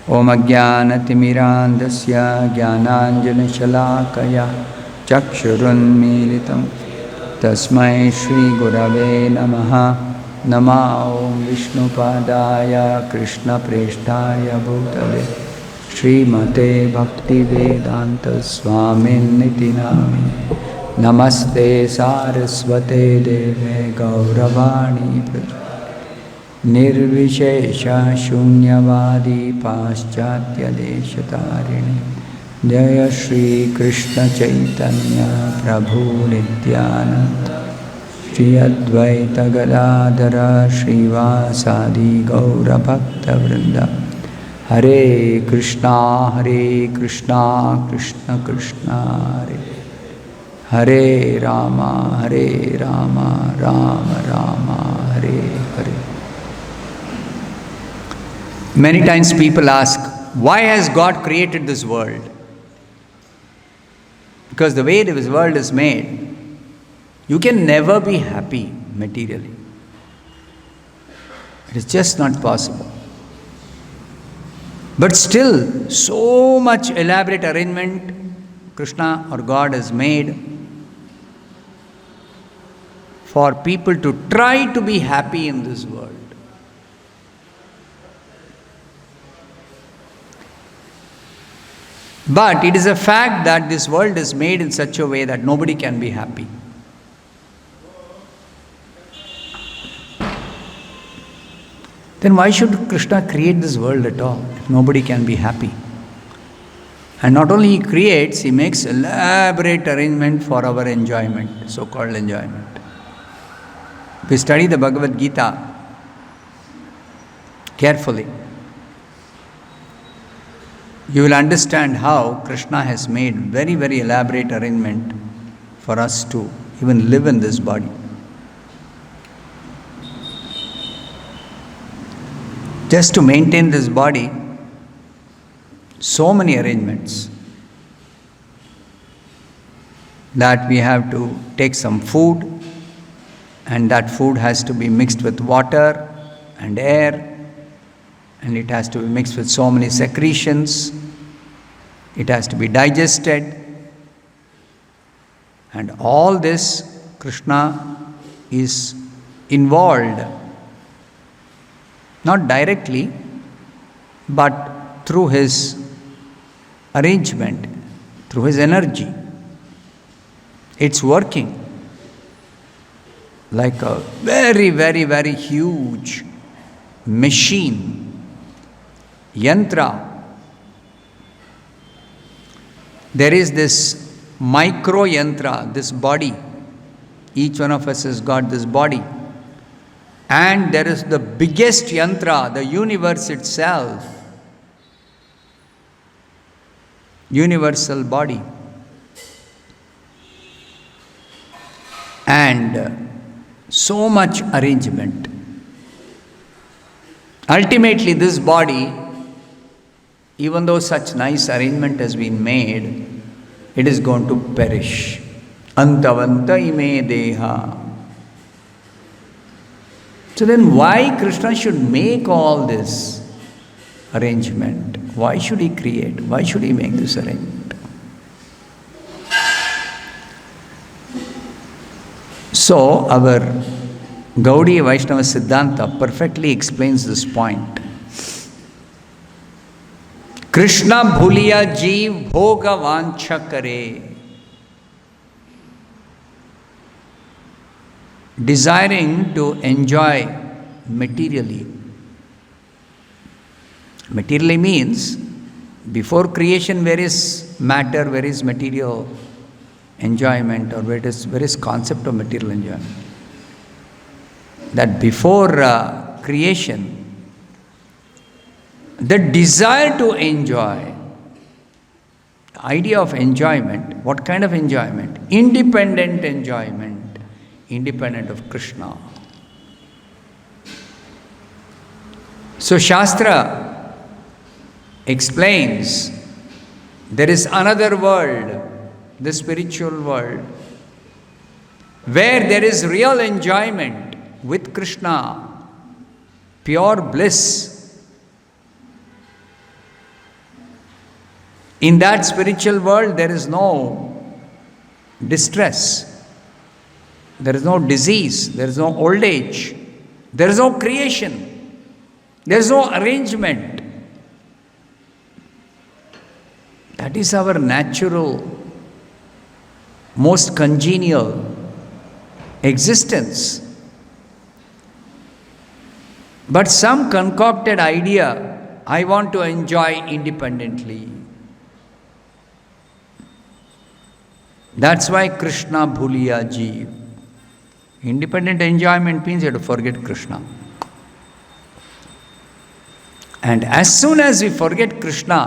Om Ajnanatimirandasya Jnananjanashalakaya Chakshurunmilitam Tasmai Shri Gurave Namaha. Nama Om Vishnupadaya Krishna Preshtaya Bhutale Srimate Bhakti Vedanta Swamin Niti Namine Namaste Saraswate Deve Gauravani Nirvishesha Shunyavadi Paschatya Deshatarini Jaya Shri Krishna Chaitanya Prabhu Nityananda Shri Advaita Gadadhara Srivasadi Gaura Bhakta Vrinda Hare Krishna Krishna Krishna Hare Hare Rama Rama Rama Hare Hare. Many times people ask, why has God created this world? Because the way this world is made, you can never be happy materially. It is just not possible. But still, so much elaborate arrangement Krishna or God has made for people to try to be happy in this world. But it is a fact that this world is made in such a way that nobody can be happy. Then why should Krishna create this world at all if nobody can be happy? And not only he creates, he makes elaborate arrangement for our enjoyment, so-called enjoyment. If we study the Bhagavad Gita carefully, you will understand how Krishna has made very, very elaborate arrangement for us to even live in this body. Just to maintain this body, so many arrangements that we have to take some food, and that food has to be mixed with water and air, and it has to be mixed with so many secretions, it has to be digested, and all this Krishna is involved, not directly, but through his arrangement, through his energy. It's working like a very, very, very huge machine, yantra. There is this micro yantra, this body. Each one of us has got this body. And there is the biggest yantra, the universe itself, universal body. And so much arrangement. Ultimately, this body, even though such nice arrangement has been made, it is going to perish. Antavanta ime deha. So then why Krishna should make all this arrangement? Why should he create? Why should he make this arrangement? So our Gaudiya Vaishnava Siddhanta perfectly explains this point. Krishna bhuliya jeev bhoga vancha kare. Desiring to enjoy materially. Materially means, before creation where is matter, where is material enjoyment, or where is concept of material enjoyment. That before creation, the desire to enjoy, the idea of enjoyment, what kind of enjoyment? Independent enjoyment, independent of Krishna. So Shastra explains there is another world, the spiritual world, where there is real enjoyment with Krishna, pure bliss. In that spiritual world, there is no distress, there is no disease, there is no old age, there is no creation, there is no arrangement. That is our natural, most congenial existence. But some concocted idea, I want to enjoy independently. That's why Krishna bhuliya jeev. Independent enjoyment means you have to forget Krishna. And as soon as we forget Krishna,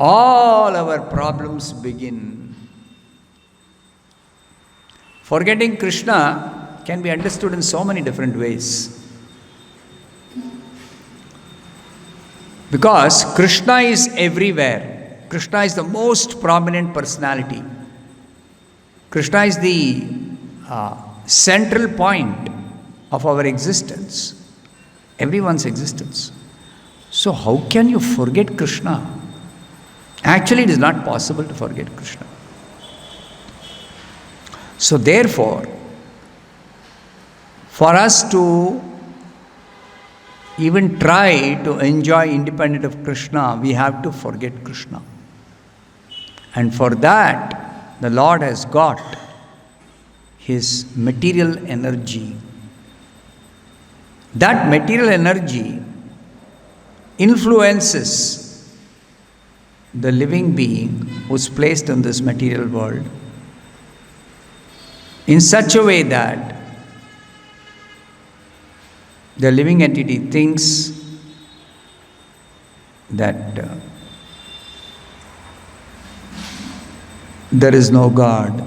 all our problems begin. Forgetting Krishna can be understood in so many different ways. Because Krishna is everywhere. Krishna is the most prominent personality. Krishna is the central point of our existence, everyone's existence. So how can you forget Krishna? Actually, it is not possible to forget Krishna. So therefore, for us to even try to enjoy independent of Krishna, we have to forget Krishna. And for that, the Lord has got His material energy. That material energy influences the living being who is placed in this material world in such a way that the living entity thinks that there is no God,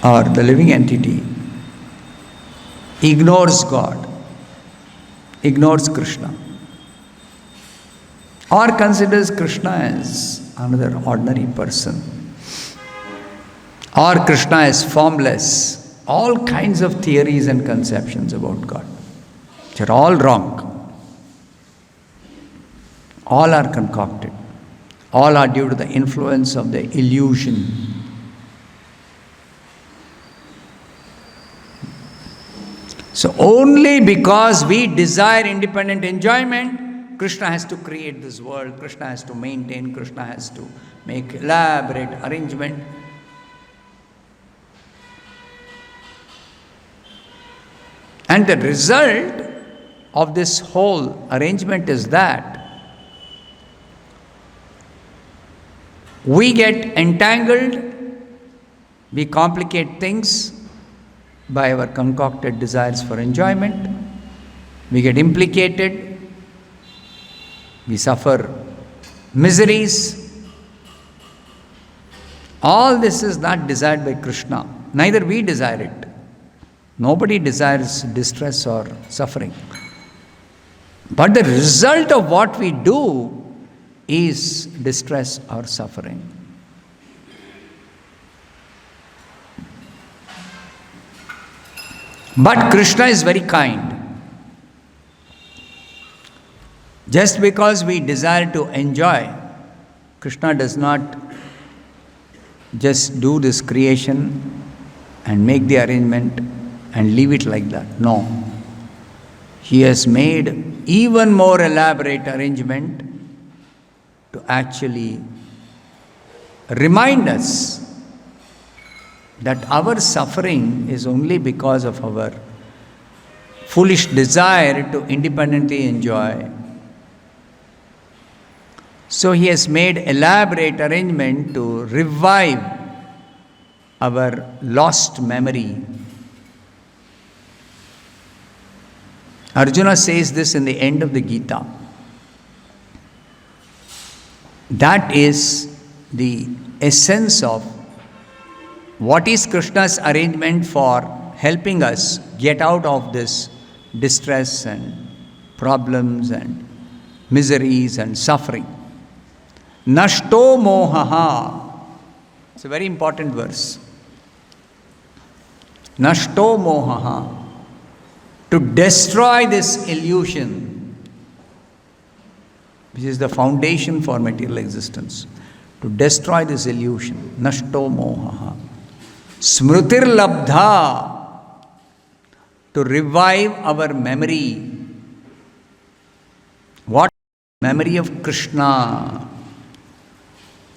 or the living entity ignores God, ignores Krishna, or considers Krishna as another ordinary person, or Krishna as formless. All kinds of theories and conceptions about God, which are all wrong. All are concocted. All are due to the influence of the illusion. So only because we desire independent enjoyment, Krishna has to create this world, Krishna has to maintain, Krishna has to make elaborate arrangement. And the result of this whole arrangement is that we get entangled, we complicate things by our concocted desires for enjoyment, we get implicated, we suffer miseries. All this is not desired by Krishna, neither we desire it. Nobody desires distress or suffering. But the result of what we do is distress or suffering. But Krishna is very kind. Just because we desire to enjoy, Krishna does not just do this creation and make the arrangement and leave it like that. No. He has made even more elaborate arrangement to actually remind us that our suffering is only because of our foolish desire to independently enjoy. So He has made elaborate arrangement to revive our lost memory. Arjuna says this in the end of the Gita. That is the essence of what is Krishna's arrangement for helping us get out of this distress and problems and miseries and suffering. Nashto mohaha. It's a very important verse. Nashto mohaha. To destroy this illusion which is the foundation for material existence, to destroy this illusion. Nashto mohaha. Smrutir labdha, to revive our memory. What memory of Krishna?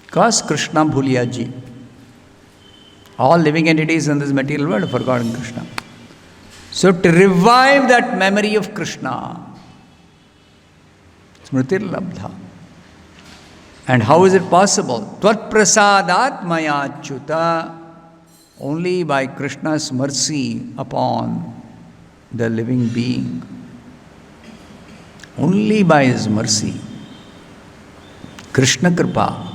Because Krishna bhuliya ji. All living entities in this material world have forgotten Krishna. So to revive that memory of Krishna, Smritir labdha. And how is it possible? Tvat prasadat maya achyuta. Only by Krishna's mercy upon the living being. Only by his mercy. Krishna kripa.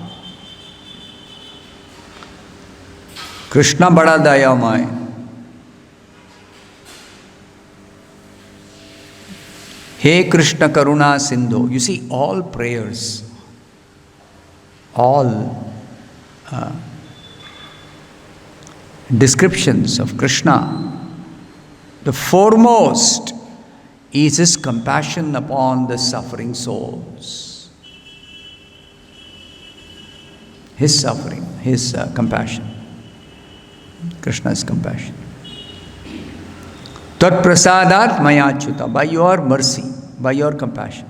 Krishna bada dayamay. Hey Krishna Karuna Sindhu. You see, all prayers, all descriptions of Krishna, the foremost is his compassion upon the suffering souls. His suffering, his compassion. Krishna's compassion. Tat prasadat maya achyuta. By your mercy, by your compassion.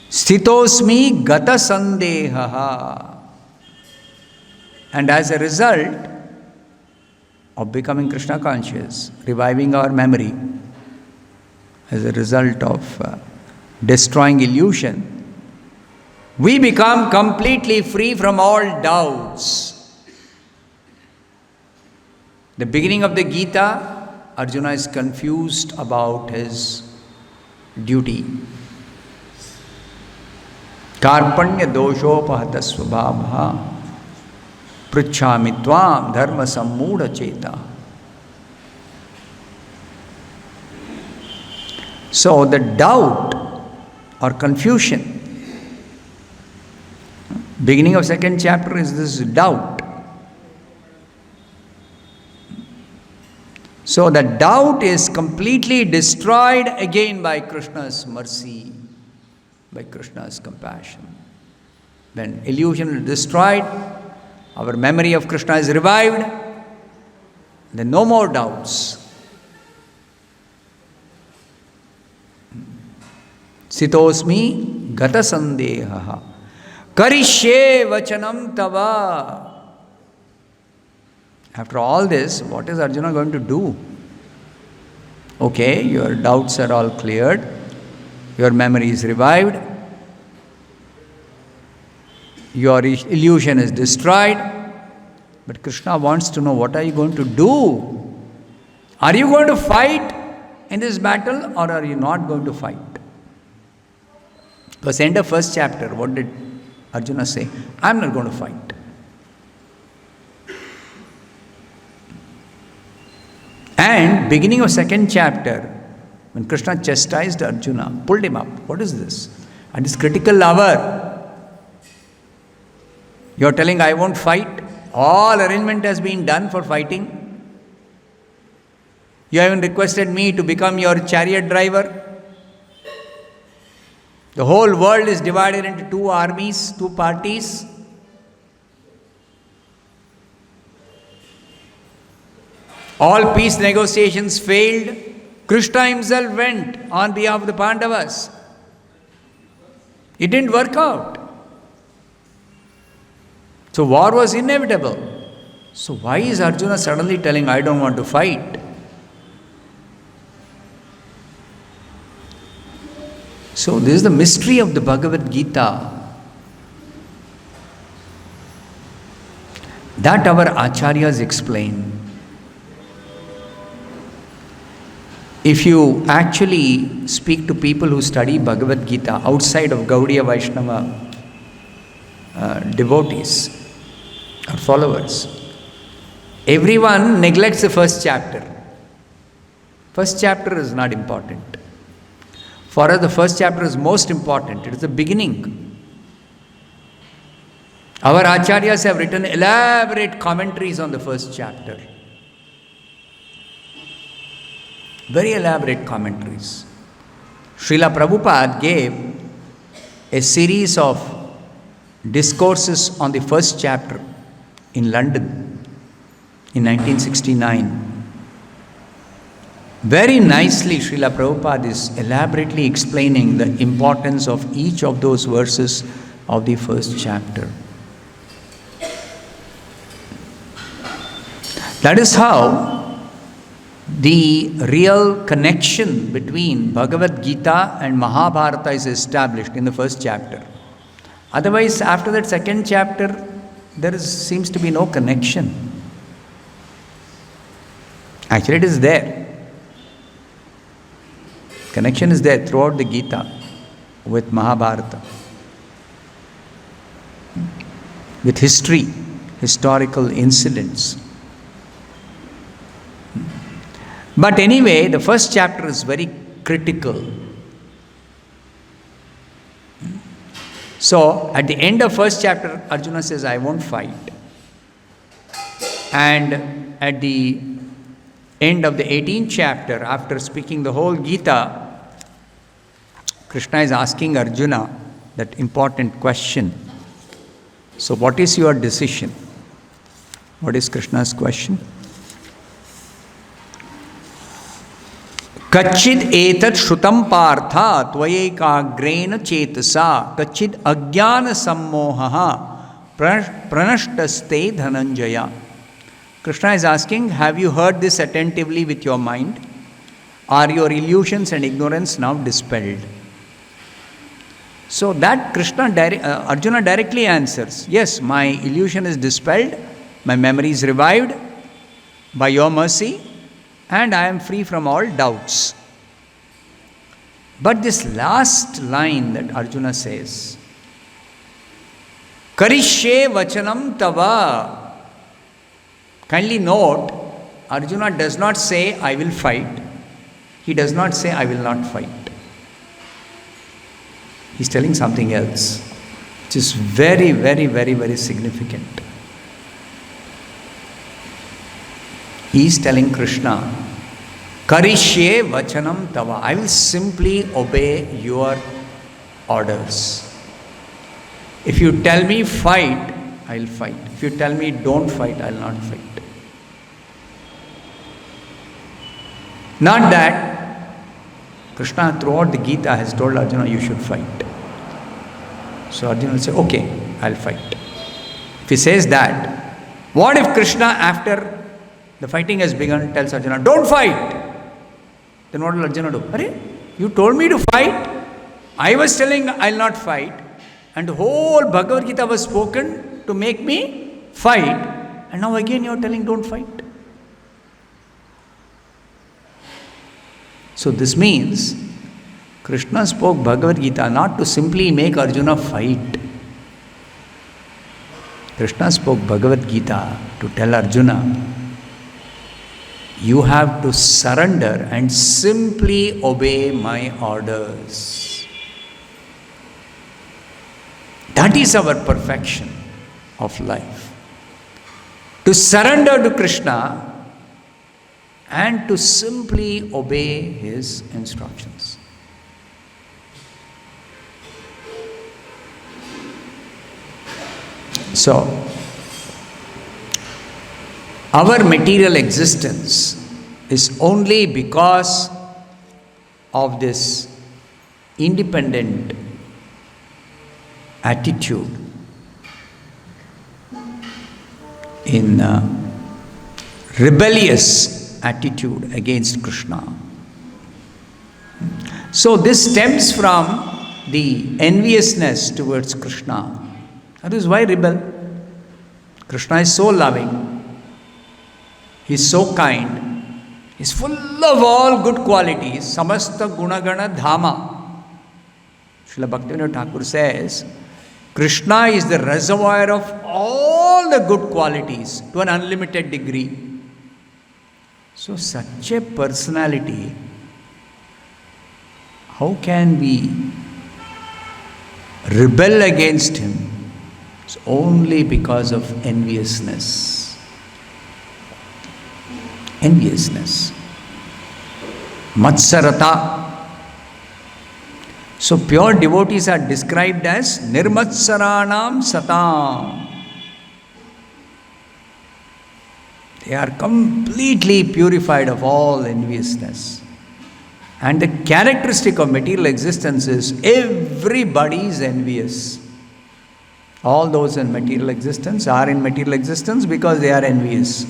Sthitosmi gata sandehaha. And as a result of becoming Krishna conscious, reviving our memory, as a result of destroying illusion, we become completely free from all doubts. The beginning of the Gita, Arjuna is confused about his duty. Karpanya doshopahata svabha pruchhami tvam dharma sammudha cheta. So the doubt or confusion, beginning of second chapter is this doubt. So the doubt is completely destroyed again by Krishna's mercy, by Krishna's compassion. When illusion is destroyed, our memory of Krishna is revived, then no more doubts. Sitosmi gata sandehaha karishye vachanam tava. After all this, what is Arjuna going to do? Okay, your doubts are all cleared, your memory is revived, your illusion is destroyed, but Krishna wants to know, what are you going to do? Are you going to fight in this battle or are you not going to fight? Because end of first chapter, what did Arjuna say? I'm not going to fight. And beginning of second chapter, when Krishna chastised Arjuna, pulled him up, what is this? At this critical hour, you are telling I won't fight? All arrangement has been done for fighting. You haven't requested me to become your chariot driver. The whole world is divided into two armies, two parties. All peace negotiations failed. Krishna himself went on behalf of the Pandavas. It didn't work out. So war was inevitable. So why is Arjuna suddenly telling, I don't want to fight? So this is the mystery of the Bhagavad Gita. That our acharyas explain. If you actually speak to people who study Bhagavad Gita outside of Gaudiya Vaishnava devotees or followers, everyone neglects the first chapter. First chapter is not important. For us, the first chapter is most important. It is the beginning. Our acharyas have written elaborate commentaries on the first chapter. Very elaborate commentaries. Srila Prabhupada gave a series of discourses on the first chapter in London in 1969. Very nicely, Srila Prabhupada is elaborately explaining the importance of each of those verses of the first chapter. That is how the real connection between Bhagavad Gita and Mahabharata is established in the first chapter. Otherwise, after that second chapter, seems to be no connection. Actually, it is there. Connection is there throughout the Gita with Mahabharata, with history, historical incidents. But anyway, the first chapter is very critical. So, at the end of first chapter, Arjuna says, I won't fight. And at the end of the 18th chapter, after speaking the whole Gita, Krishna is asking Arjuna that important question. So, what is your decision? What is Krishna's question? Kachid etat shrutam partha tvayekagrena chetasa kachid ajnana sammohaha pranashtaste dhananjaya. Krishna is asking, have you heard this attentively with your mind? Are your illusions and ignorance now dispelled? So that Arjuna directly answers, yes, my illusion is dispelled, my memory is revived by your mercy, and I am free from all doubts. But this last line that Arjuna says, Karishye vachanam tava. Kindly note, Arjuna does not say, I will fight. He does not say, I will not fight. He's telling something else, which is very, very, very, very significant. He is telling Krishna, Karishye vachanam tava. I will simply obey your orders. If you tell me fight, I will fight. If you tell me don't fight, I will not fight. Not that Krishna throughout the Gita has told Arjuna, you should fight. So Arjuna will say, okay, I'll fight. If he says that, what if Krishna, after the fighting has begun, tells Arjuna, don't fight? Then what will Arjuna do? Arey, you told me to fight. I was telling I'll not fight. And the whole Bhagavad Gita was spoken to make me fight. And now again you're telling don't fight. So this means Krishna spoke Bhagavad Gita not to simply make Arjuna fight. Krishna spoke Bhagavad Gita to tell Arjuna, you have to surrender and simply obey my orders. That is our perfection of life. To surrender to Krishna and to simply obey his instructions. So, our material existence is only because of this independent attitude in rebellious attitude against Krishna. So this stems from the enviousness towards Krishna. That is why rebel. Krishna is so loving. He is so kind. He is full of all good qualities. Samasta gunagana dhama. Srila Bhaktivinoda Thakur says, Krishna is the reservoir of all the good qualities to an unlimited degree. So such a personality, how can we rebel against him? It's only because of enviousness. Enviousness. Matsarata. So pure devotees are described as Nirmatsaranam Satam. They are completely purified of all enviousness. And the characteristic of material existence is everybody is envious. All those in material existence are in material existence because they are envious.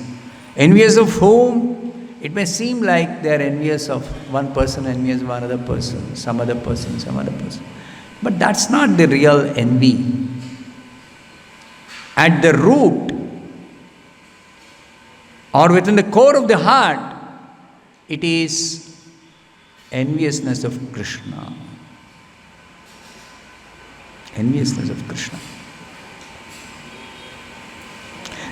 Envious of whom? It may seem like they are envious of one person, envious of another person, some other person, some other person. But that's not the real envy. At the root, or within the core of the heart, it is enviousness of Krishna. Enviousness of Krishna.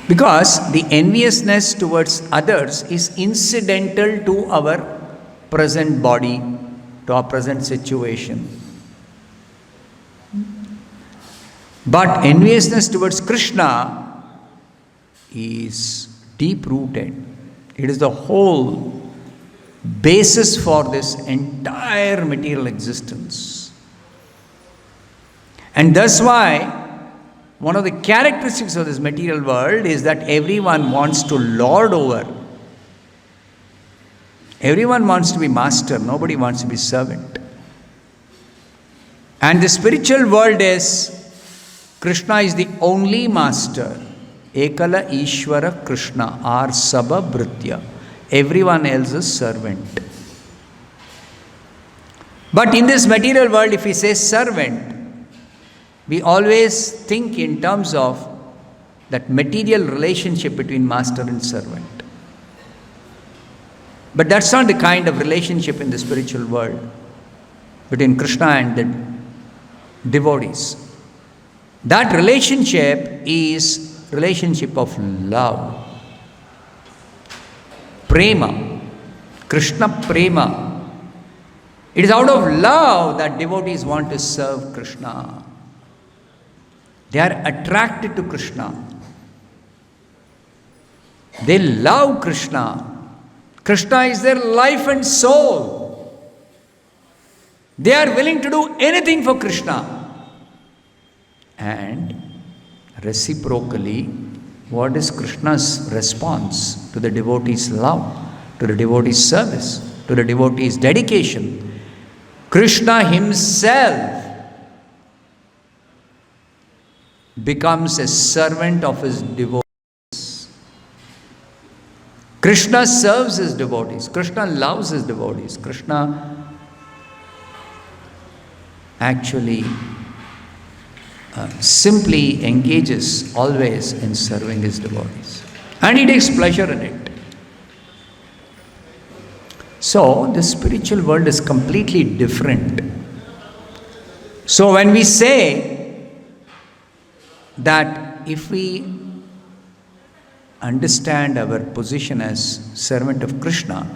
Because the enviousness towards others is incidental to our present body, to our present situation. But enviousness towards Krishna is deep-rooted. It is the whole basis for this entire material existence. And that's why one of the characteristics of this material world is that everyone wants to lord over. Everyone wants to be master, nobody wants to be servant. And the spiritual world is, Krishna is the only master. Ekala Ishvara Krishna, or Sabha Bhritya. Everyone else is servant. But in this material world, if we say servant, we always think in terms of that material relationship between master and servant. But that's not the kind of relationship in the spiritual world between Krishna and the devotees. That relationship is relationship of love. Prema. Krishna Prema. It is out of love that devotees want to serve Krishna. They are attracted to Krishna. They love Krishna. Krishna is their life and soul. They are willing to do anything for Krishna. And reciprocally, what is Krishna's response to the devotee's love, to the devotee's service, to the devotee's dedication? Krishna himself becomes a servant of his devotees. Krishna serves his devotees. Krishna loves his devotees. Krishna actually simply engages always in serving his devotees. And he takes pleasure in it. So, the spiritual world is completely different. So, when we say that if we understand our position as servant of Krishna,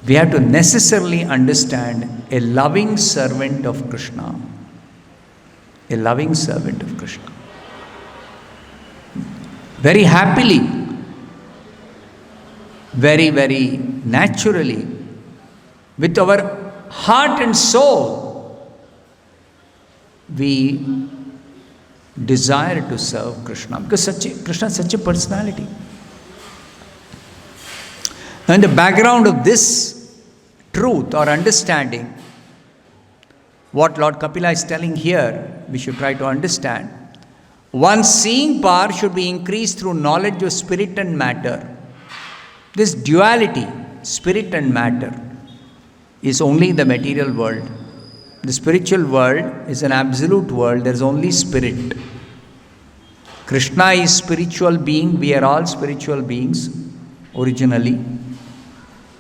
we have to necessarily understand a loving servant of Krishna. A loving servant of Krishna. Very happily, very, very naturally, with our heart and soul, we desire to serve Krishna, because Krishna is such a personality. And the background of this truth or understanding, what Lord Kapila is telling here, we should try to understand. One's seeing power should be increased through knowledge of spirit and matter. This duality, spirit and matter, is only in the material world. The spiritual world is an absolute world. There is only spirit. Krishna is spiritual being. We are all spiritual beings originally.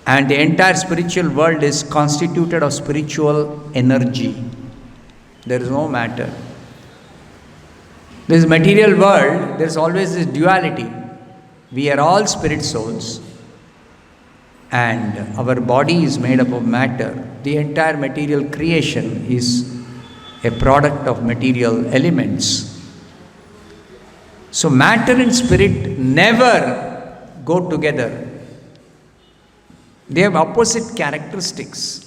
And the entire spiritual world is constituted of spiritual energy. There is no matter. This material world, there is always this duality. We are all spirit souls. And our body is made up of matter. The entire material creation is a product of material elements. So matter and spirit never go together. They have opposite characteristics.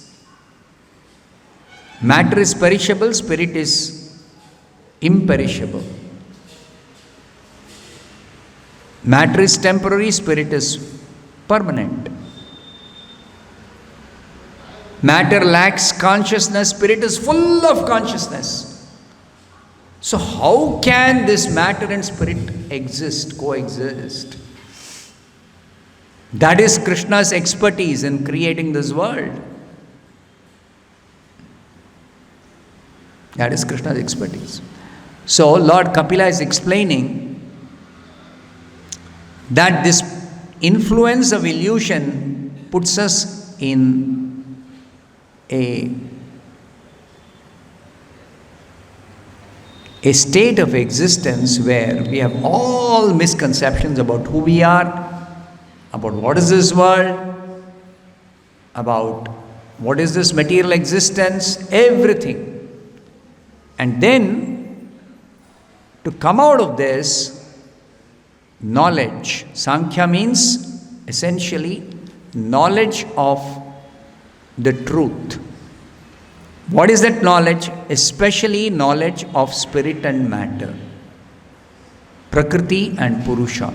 Matter is perishable, spirit is imperishable. Matter is temporary, spirit is permanent. Matter lacks consciousness, spirit is full of consciousness. So how can this matter and spirit exist, coexist? That is Krishna's expertise in creating this world. That is Krishna's expertise. So Lord Kapila is explaining that this influence of illusion puts us in a state of existence where we have all misconceptions about who we are, about what is this world, about what is this material existence, everything. And then to come out of this, knowledge. Sankhya means essentially knowledge of the truth. What is that knowledge? Especially knowledge of spirit and matter, Prakriti and Purusha.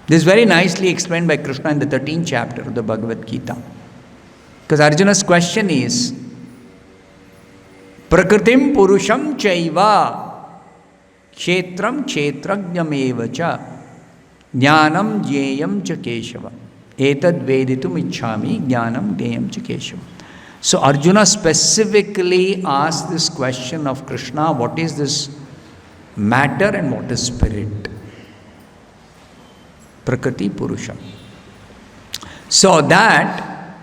This is very nicely explained by Krishna in the 13th chapter of the Bhagavad Gita. Because Arjuna's question is, Prakritim Purusham Chaiva Kshetram Kshetrajnam Evacha Jnanam Jyeyam Cha Keshava Etad Veditum Ichchami Jnanam Jneyam Cha Keshava. So Arjuna specifically asked this question of Krishna, what is this matter and what is spirit? Prakriti Purusha. So that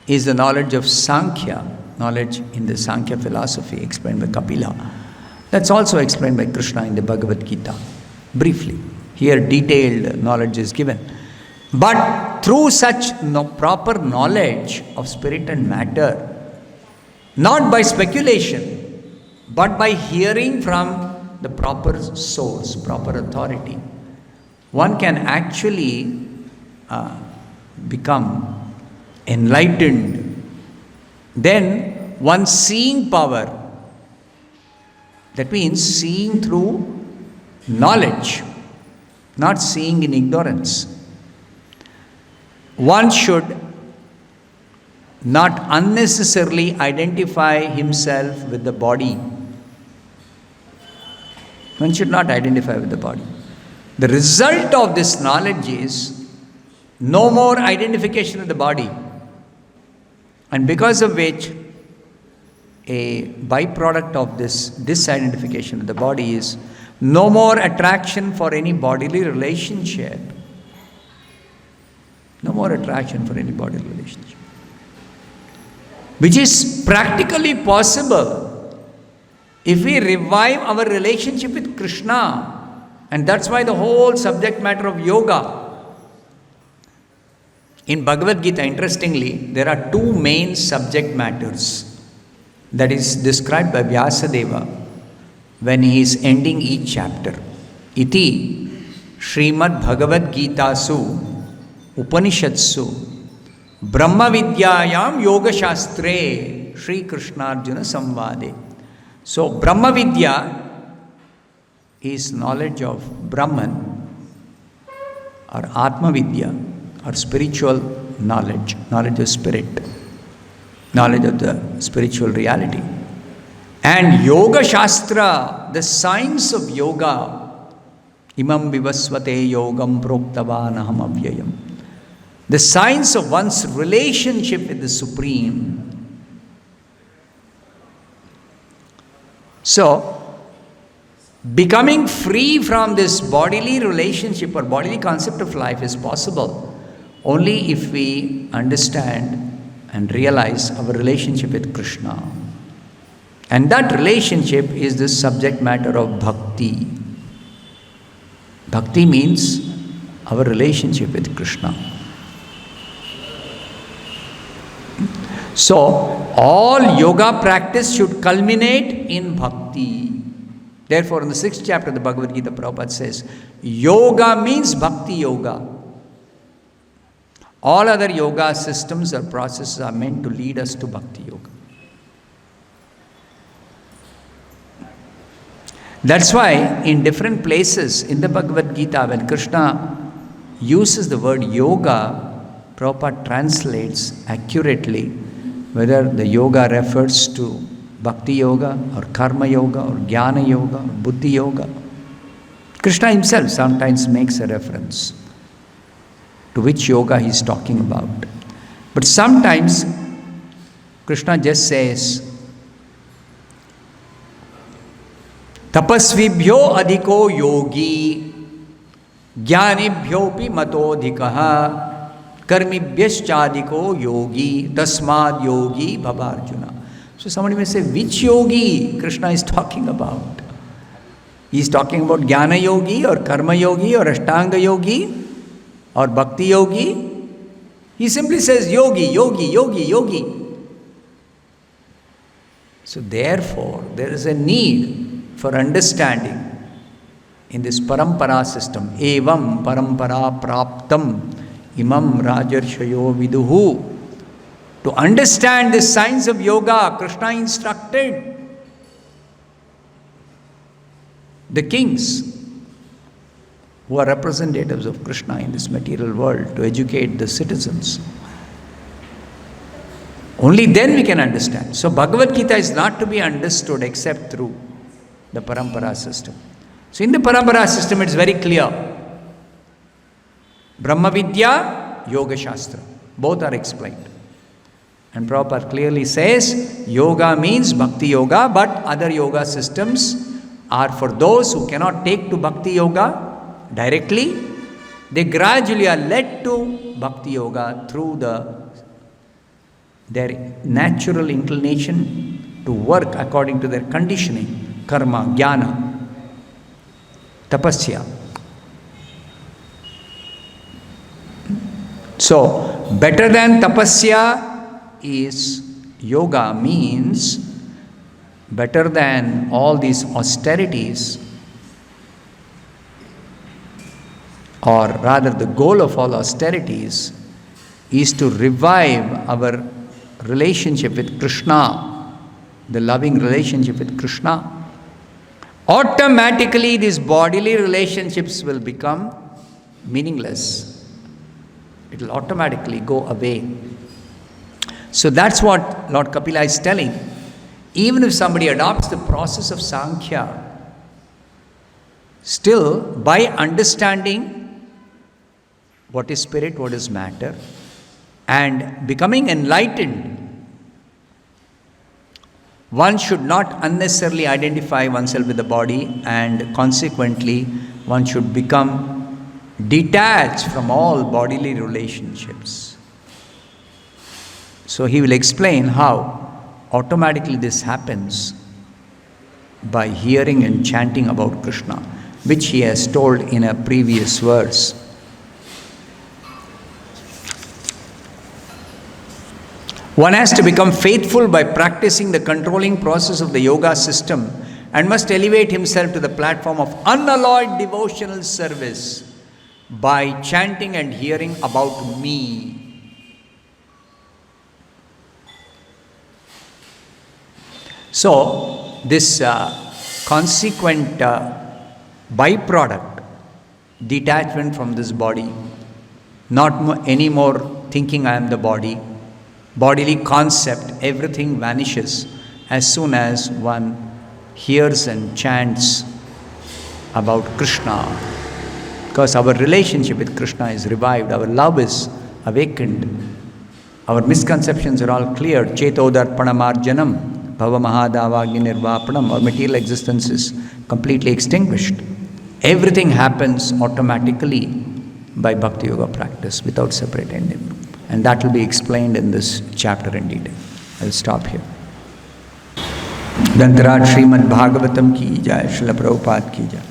is the knowledge of Sankhya, knowledge in the Sankhya philosophy explained by Kapila. That's also explained by Krishna in the Bhagavad Gita, briefly. Here detailed knowledge is given. But through such proper knowledge of spirit and matter, not by speculation, but by hearing from the proper source, proper authority, one can actually become enlightened. Then one seeing power, that means seeing through knowledge, not seeing in ignorance. One should not unnecessarily identify himself with the body. One should not identify with the body. The result of this knowledge is no more identification with the body. And because of which, a byproduct of this disidentification of the body is no more attraction for any bodily relationship. No more attraction for any bodily relationship. Which is practically possible if we revive our relationship with Krishna. And that's why the whole subject matter of yoga. In Bhagavad Gita, interestingly, there are two main subject matters that is described by Vyasadeva when he is ending each chapter. Iti Srimad Bhagavad Gita Su Upanishatsu Brahma Vidyayam Yoga Shastre Sri Krishna Arjuna Samvade. So Brahma Vidya is knowledge of Brahman or Atma Vidya or spiritual knowledge, knowledge of spirit, knowledge of the spiritual reality. And Yoga Shastra, the science of yoga, Imam Vivasvate Yogam Proktavanaham Avyayam. The science of one's relationship with the Supreme. So, becoming free from this bodily relationship or bodily concept of life is possible only if we understand and realize our relationship with Krishna. And that relationship is the subject matter of bhakti. Bhakti means our relationship with Krishna. So, all yoga practice should culminate in bhakti. Therefore, in the 6th chapter of the Bhagavad Gita, Prabhupada says, yoga means bhakti yoga. All other yoga systems or processes are meant to lead us to bhakti yoga. That's why in different places in the Bhagavad Gita, when Krishna uses the word yoga, Prabhupada translates accurately whether the yoga refers to bhakti yoga or karma yoga or jnana yoga or buddhi yoga. Krishna himself sometimes makes a reference to which yoga he is talking about. But sometimes Krishna just says, tapasvibhyo adhiko yogi jnanibhyopi matodhikaha karmibhyaschadiko yogi tasmad yogi bhavarjuna. So somebody may say, which yogi Krishna is talking about? He is talking about jnana yogi or karma yogi or ashtanga yogi or bhakti yogi. He simply says yogi, yogi, yogi, yogi. So therefore, there is a need for understanding in this parampara system. Evam parampara praptam imam rajarshayo viduhu. To understand the science of yoga, Krishna instructed the kings who are representatives of Krishna in this material world to educate the citizens. Only then we can understand. So Bhagavad Gita is not to be understood except through the parampara system. So in the parampara system it's very clear. Brahma Vidya, Yoga Shastra. Both are explained. And Prabhupada clearly says, yoga means bhakti yoga, but other yoga systems are for those who cannot take to bhakti yoga directly. They gradually are led to bhakti yoga through their natural inclination to work according to their conditioning, karma, jnana, tapasya. So, better than tapasya is yoga means better than all these austerities, or rather the goal of all austerities is to revive our relationship with Krishna, the loving relationship with Krishna. Automatically these bodily relationships will become meaningless. It will automatically go away. So that's what Lord Kapila is telling. Even if somebody adopts the process of Sankhya, still by understanding what is spirit, what is matter, and becoming enlightened, one should not unnecessarily identify oneself with the body, and consequently one should become detached from all bodily relationships. So he will explain how automatically this happens by hearing and chanting about Krishna, which he has told in a previous verse. One has to become faithful by practicing the controlling process of the yoga system and must elevate himself to the platform of unalloyed devotional service by chanting and hearing about me. So, this consequent byproduct, detachment from this body, not anymore thinking I am the body, bodily concept, everything vanishes as soon as one hears and chants about Krishna. Because our relationship with Krishna is revived, our love is awakened, our misconceptions are all cleared. Chetodarpanamarjanam. Bhava Mahadavagni Nirvapanam, our material existence is completely extinguished. Everything happens automatically by Bhakti Yoga practice without separate ending. And that will be explained in this chapter in detail. I will stop here. Dantaraj Srimad Bhagavatam ki jai, Srila Prabhupada ki jai.